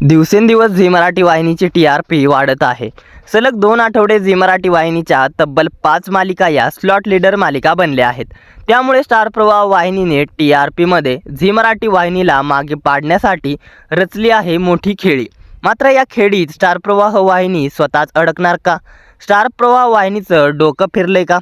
दिवसेंदिवस Zee Marathi वाहिनीची TRP वाढत आहे। सलग 2 आठवडे झी मराठी वाहिनीच्या तब्बल 5 मालिका या स्लॉट लीडर मालिका बनल्या आहेत। त्यामुळे स्टार प्रवाह वाहिनीने TRP मध्ये झी मराठी वाहिनीला मागे पाडण्यासाठी रचली आहे मोठी खेळी। मात्र या खेळीत स्टार प्रवाह वाहिनी स्वतःच अडकणार का? स्टार प्रवाह वाहिनीचं डोकं फिरलंय का?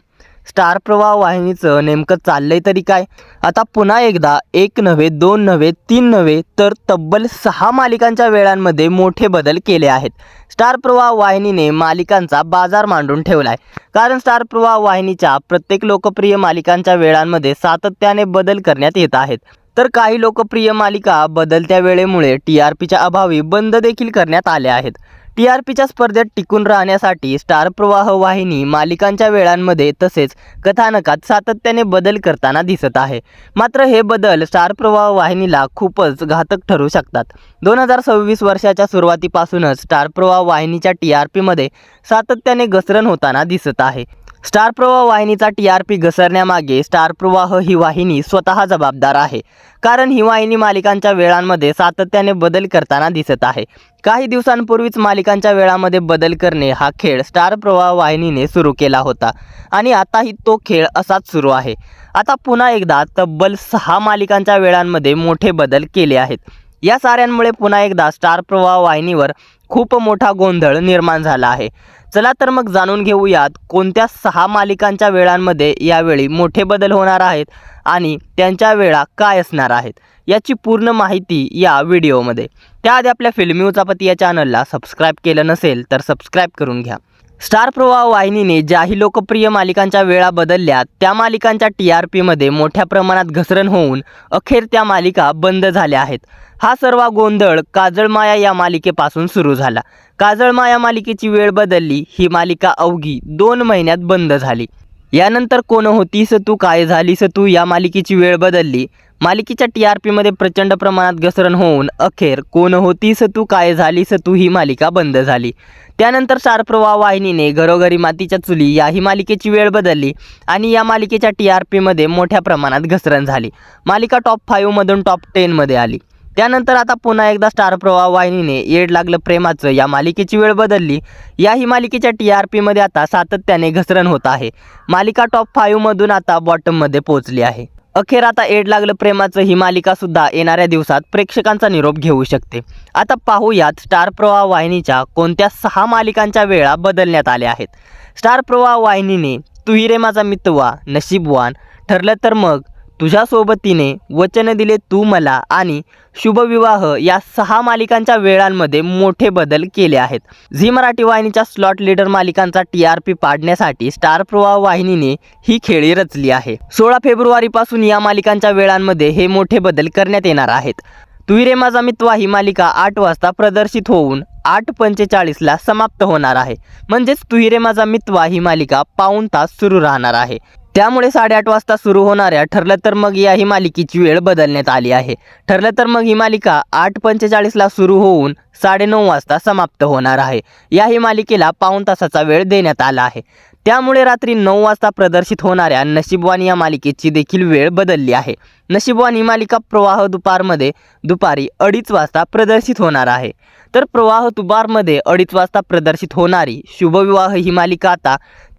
स्टार प्रवाह वाहिनीचं नेमकं चाललंय तरी काय? आता पुन्हा एकदा 1 नव्हे 2 नव्हे 3 नव्हे तर तब्बल 6 मालिकांच्या वेळांमध्ये मोठे बदल केले आहेत। स्टार प्रवाह वाहिनीने मालिकांचा बाजार मांडून ठेवलाय। कारण स्टार प्रवाह वाहिनीच्या प्रत्येक लोकप्रिय मालिकांच्या वेळांमध्ये सातत्याने बदल करण्यात येत आहेत। तर काही लोकप्रिय मालिका बदलत्या वेळेमुळे TRPच्या अभावी बंद देखील करण्यात आल्या आहेत। TRPच्या स्पर्धेत टिकून राहण्यासाठी स्टार प्रवाह वाहिनी मालिकांच्या वेळांमध्ये तसेच कथानकात सातत्याने बदल करताना दिसत आहे। मात्र हे बदल स्टार प्रवाह वाहिनीला खूपच घातक ठरू शकतात। 2026 वर्षाच्या सुरुवातीपासूनच स्टार प्रवाह वाहिनीच्या TRP मध्ये सातत्याने घसरण होताना दिसत आहे। स्टार प्रवाह वाहिनीचा TRP घसरण्यामागे स्टार प्रवाह ही वाहिनी स्वतः जबाबदार आहे। कारण ही वाहिनी मालिकांच्या वेळांमध्ये सातत्याने बदल करताना दिसत आहे। काही दिवसांपूर्वीच मालिकांच्या वेळांमध्ये बदल करणे हा खेळ स्टार प्रवाह वाहिनीने सुरू केला होता आणि आताही तो खेळ असाच सुरू आहे। आता पुन्हा एकदा तब्बल 6 मालिकांच्या वेळांमध्ये मोठे बदल केले आहेत। या साऱ्यांमुळे पुन्हा एकदा स्टार प्रवाह वाहिनीवर खूप मोठा गोंधळ निर्माण झाला आहे। चला तर मग जाणून घेऊयात कोणत्या 6 मालिकांच्या वेळांमध्ये यावेळी मोठे बदल होणार आहेत आणि त्यांच्या वेळा काय असणार आहेत याची पूर्ण माहिती या व्हिडिओमध्ये। त्याआधी आपल्या फिल्मी उचापती या चॅनलला सबस्क्राईब केलं नसेल तर सबस्क्राईब करून घ्या। स्टार प्रवाह वाहिनीने ज्याही लोकप्रिय मालिकांच्या वेळा बदलल्या त्या मालिकांच्या TRP मध्ये मोठ्या प्रमाणात घसरण होऊन अखेर त्या मालिका बंद झाल्या आहेत। हा सर्व गोंधळ काजळ माया या मालिकेपासून सुरू झाला। काजळ माया मालिकेची वेळ बदलली, ही मालिका अवघी 2 महिन्यात बंद झाली। यानंतर कोण होतीस तू काय झालीस तू या मालिकेची वेळ बदलली। मालिकेच्या TRP मध्ये प्रचंड प्रमाणात घसरण होऊन अखेर कोण होतीस तू काय झालीस तू ही मालिका बंद झाली। त्यानंतर स्टार प्रवाह वाहिनीने घरोघरी मातीच्या चुली या ही मालिकेची वेळ बदलली आणि या मालिकेच्या TRP मध्ये मोठ्या प्रमाणात घसरण झाली। मालिका टॉप 5 मधून टॉप 10 मध्ये आली। त्यानंतर आता पुन्हा एकदा स्टार प्रवाह वाहिनीने येड लागलं प्रेमाचं या मालिकेची वेळ बदलली। या ही मालिकेच्या TRP मध्ये आता सातत्याने घसरण होत आहे। मालिका टॉप 5 मधून आता बॉटम मध्ये पोहोचली आहे। अखेर आता येड लागलं प्रेमाचं ही मालिका सुद्धा येणाऱ्या दिवसात प्रेक्षकांचा निरोप घेऊ शकते। आता पाहूयात स्टार प्रवाह वाहिनीच्या कोणत्या 6 मालिकांच्या वेळा बदलण्यात आल्या आहेत। स्टार प्रवाह वाहिनीने तू ही रे माझा मितवा, नशीबवान, ठरलं तर मग, तुझ्या सोबतीने, वचन दिले तू मला आणि शुभविवाह या 6 मालिकांच्या वेळांमध्ये मोठे बदल केले आहेत। झी मराठी वाहिनीच्या स्लॉट लीडर मालिकांचा TRP पाडण्यासाठी स्टार प्रवाह वाहिनीने ही खेळी रचली आहे। 16 फेब्रुवारीपासून या मालिकांच्या वेळांमध्ये हे मोठे बदल करण्यात येणार आहेत। तू ही रे माझा मितवा ही मालिका 8 वाजता प्रदर्शित होऊन 8:45 ला समाप्त होणार आहे। म्हणजेच तू ही रे माझा मितवा ही मालिका पाऊण तास सुरू राहणार आहे। त्यामुळे 8:30 वाजता सुरू होणाऱ्या ठरलं तर मग या ही मालिकेची वेळ बदलण्यात आली आहे। ठरलं तर मग ही मालिका 8:45 ला सुरू होऊन 9:30 वाजता समाप्त होणार आहे। या ही मालिकेला पाऊण तासाचा वेळ देण्यात आला आहे। त्यामुळे रात्री 9 वाजता प्रदर्शित होणाऱ्या नशीबवान या मालिकेची देखील वेळ बदलली आहे। नशीबवान ही मालिका प्रवाह दुपारमध्ये दुपारी 2:30 वाजता प्रदर्शित होणार आहे। तर प्रवाह दुपारमध्ये 2:30 वाजता प्रदर्शित होणारी शुभविवाह ही मालिका आता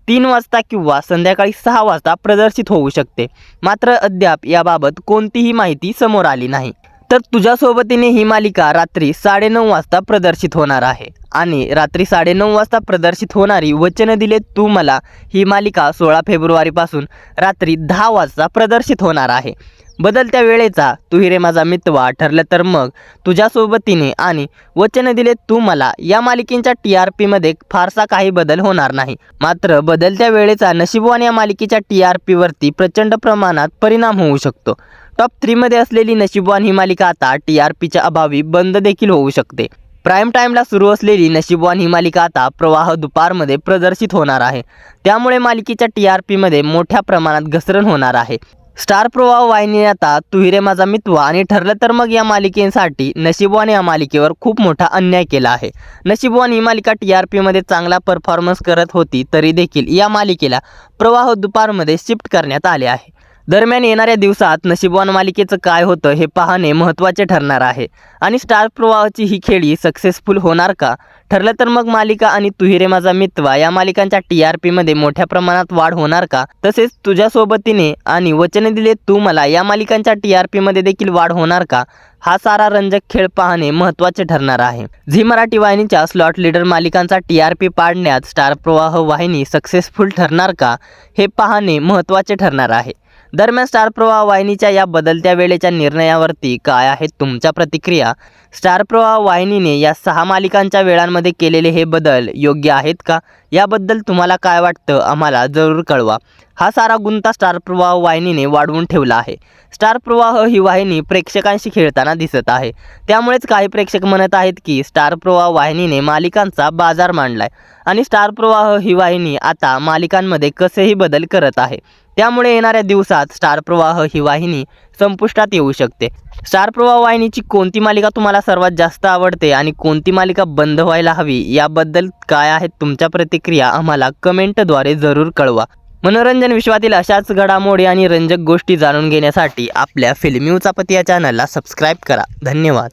3 वाजता किंवा संध्याकाळी 6 वाजता प्रदर्शित होऊ शकते। मात्र अद्याप याबाबत कोणतीही माहिती समोर आली नाही। तर तुझ्या सोबतीने ही मालिका रात्री 9:30 वाजता प्रदर्शित होणार आहे आणि रात्री 9:30 वाजता प्रदर्शित होणारी वचन दिले तू मला ही मालिका 16 फेब्रुवारीपासून रात्री 10 वाजता प्रदर्शित होणार आहे। बदलत्या वेळेचा तू ही रे माझा मितवा, ठरलं तर मग, तुझ्या सोबतीने आणि वचन दिले तू मला या मालिकेच्या TRP मध्ये फारसा काही बदल होणार नाही। मात्र बदलत्या वेळेचा नशीबवान या मालिकेच्या TRP वरती प्रचंड प्रमाणात परिणाम होऊ शकतो। टॉप 3 मध्ये असलेली नशीबवान ही मालिका आता TRPच्या अभावी बंद देखील होऊ शकते। प्राईम टाईमला सुरू असलेली नशीबवान ही मालिका आता प्रवाह दुपारमध्ये प्रदर्शित होणार आहे। त्यामुळे मालिकेच्या TRP मध्ये मोठ्या प्रमाणात घसरण होणार आहे। स्टार प्रवाह वाहिनीने आता तू ही रे माझा मितवा आणि ठरलं तर मग या मालिकेसाठी नशीबवान या मालिकेवर खूप मोठा अन्याय केला आहे। नशीबवान ही मालिका TRP मध्ये चांगला परफॉर्मन्स करत होती तरी देखील या मालिकेला प्रवाह दुपारमध्ये शिफ्ट करण्यात आले आहे। दरम्यान येणाऱ्या दिवसात नशीबवान मालिकेचं काय होतं हे पाहणे महत्त्वाचे ठरणार आहे आणि स्टार प्रवाहाची ही खेळी सक्सेसफुल होणार का? ठरलं तर मग मालिका आणि तू ही रे माझा मित्र या मालिकांच्या TRP मध्ये मोठ्या प्रमाणात वाढ होणार का? तसेच तुझ्या सोबतीने आणि वचन दिले तू मला या मालिकांच्या TRP मध्ये देखील वाढ होणार का? हा सारा रंजक खेळ पाहणे महत्त्वाचे ठरणार आहे. झी मराठी वाहिनीच्या स्लॉट लीडर मालिकांचा TRP पाडण्यात स्टार प्रवाह वाहिनी सक्सेसफुल ठरणार का? हे पाहणे महत्त्वाचे ठरणार आहे. दरम्यान स्टार प्रवाह वाहिनीच्या या बदलत्या वेळेच्या निर्णयावरती काय आहेत तुमच्या प्रतिक्रिया? स्टार प्रवाह वाहिनीने या 6 मालिकांच्या वेळांमध्ये केलेले हे बदल योग्य आहेत का? याबद्दल तुम्हाला काय वाटतं आम्हाला जरूर कळवा. हा सारा गुंता स्टार प्रवाह वाहिनीने वाढवून ठेवला आहे. स्टार प्रवाह ही वाहिनी प्रेक्षकांशी खेळताना दिसत आहे. त्यामुळेच काही प्रेक्षक म्हणत आहेत की स्टार प्रवाह वाहिनीने मालिकांचा बाजार मांडलाय आणि स्टार प्रवाह ही वाहिनी आता मालिकांमध्ये कसेही बदल करत आहे. त्यामुळे येणाऱ्या दिवसात स्टार प्रवाह ही वाहिनी संपुष्टात येऊ शकते. स्टार प्रवाह वाहिनीची कोणती मालिका तुम्हाला सर्वात जास्त आवडते आणि कोणती मालिका बंद व्हायला हवी याबद्दल काय आहेत तुमच्या प्रतिक्रिया आम्हाला कमेंटद्वारे जरूर कळवा. मनोरंजन विश्वातील अशाच घडामोडी आणि रंजक गोष्टी जाणून घेण्यासाठी आपल्या फिल्मी उचापती या चॅनलला सबस्क्राईब करा. धन्यवाद.